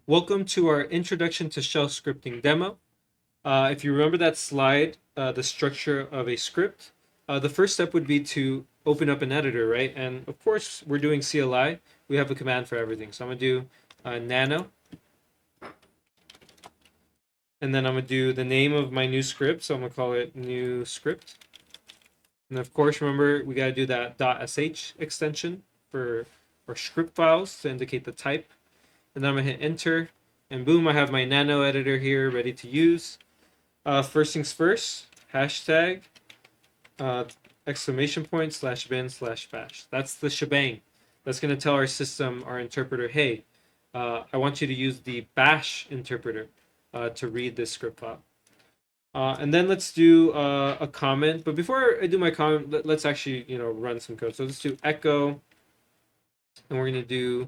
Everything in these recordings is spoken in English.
Welcome to our Introduction to Shell Scripting demo. If you remember that slide, the structure of a script, the first step would be to open up an editor, right? And of course, we're doing CLI. We have a command for everything. So I'm going to do nano, and then I'm going to do the name of my new script. So I'm going to call it new script. And of course, remember, we got to do that .sh extension for our script files to indicate the type. And then I'm going to hit enter. And boom, I have my nano editor here ready to use. First things first, hashtag, exclamation point, /bin/bash. That's the shebang. That's going to tell our system, our interpreter, hey, I want you to use the bash interpreter to read this script file. And then let's do a comment. But before I do my comment, let's actually run some code. So let's do echo, and we're going to do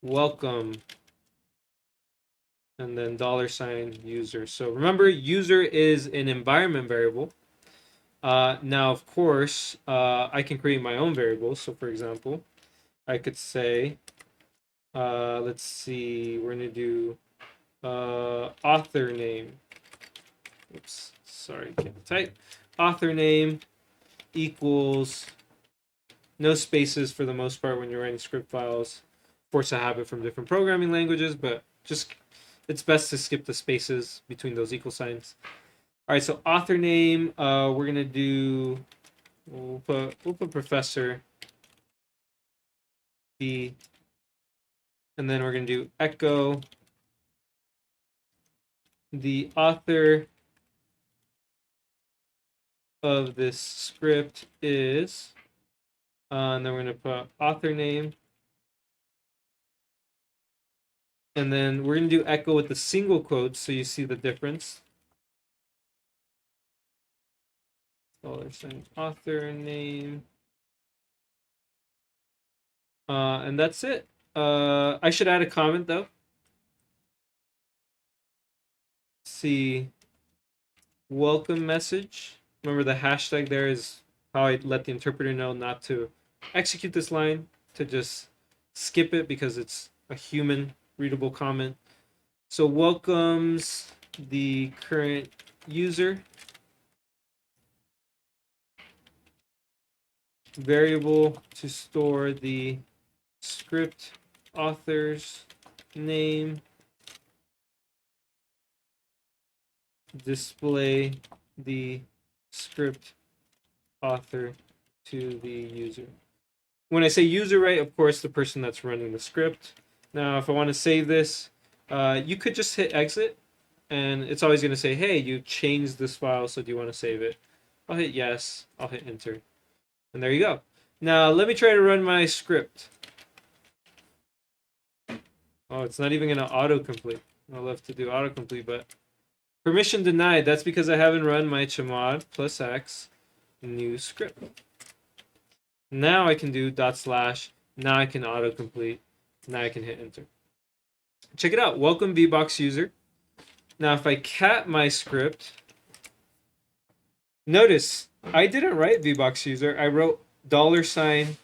welcome, and then $user. So remember, user is an environment variable. Now, of course, I can create my own variables. So for example, I could say, let's see, we're going to do author name. Oops, sorry, can't type. Author name equals no spaces for the most part when you're writing script files. Force a habit from different programming languages, but just it's best to skip the spaces between those equal signs. All right, so author name, we're gonna do. We'll put Professor B, and then we're gonna do echo. The author of this script is, and then we're gonna put author name. And then we're going to do echo with the single quotes so you see the difference. $sign author name. And that's it. I should add a comment though. See, welcome message. Remember the hashtag there is how I let the interpreter know not to execute this line, to just skip it because it's a human readable comment. So welcomes the current user. Variable to store the script author's name. Display the script author to the user. When I say user, right, of course, the person that's running the script. Now, if I want to save this, you could just hit exit, and it's always going to say, hey, you changed this file, so do you want to save it? I'll hit yes. I'll hit enter. And there you go. Now, let me try to run my script. Oh, it's not even going to autocomplete. I'll have to do autocomplete, but permission denied. That's because I haven't run my chmod plus x new script. Now I can do /. Now I can autocomplete. Now I can hit enter. Check it out. Welcome VBox user. Now if I cat my script, notice I didn't write VBox user. I wrote $,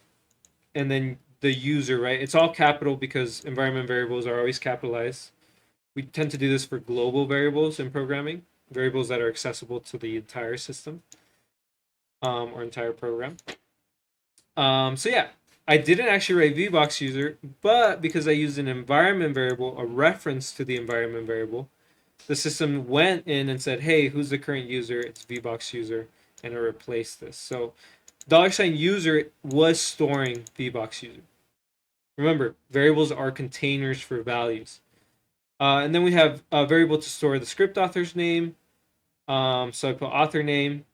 and then the user, right? It's all capital because environment variables are always capitalized. We tend to do this for global variables in programming, variables that are accessible to the entire system or entire program. So yeah, I didn't actually write VBox user, but because I used an environment variable, a reference to the environment variable, the system went in and said, hey, who's the current user? It's VBox user, and it replaced this. So $user was storing VBox user. Remember, variables are containers for values. And then we have a variable to store the script author's name. So I put author name.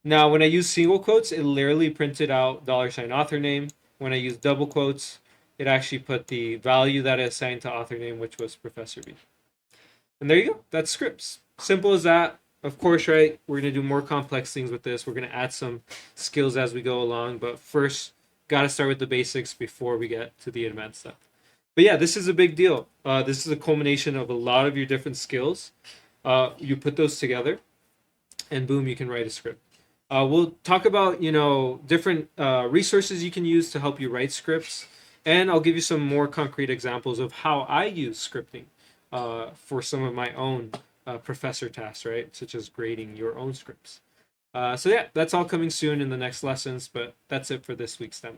Now, when I use single quotes, it literally printed out $ author name. When I use double quotes, it actually put the value that I assigned to author name, which was Professor B. And there you go. That's scripts. Simple as that. Of course, right, we're going to do more complex things with this. We're going to add some skills as we go along. But first, got to start with the basics before we get to the advanced stuff. But yeah, this is a big deal. This is a culmination of a lot of your different skills. You put those together, and boom, you can write a script. We'll talk about different resources you can use to help you write scripts, and I'll give you some more concrete examples of how I use scripting for some of my own professor tasks, right? Such as grading your own scripts. So yeah, that's all coming soon in the next lessons, but that's it for this week's demo.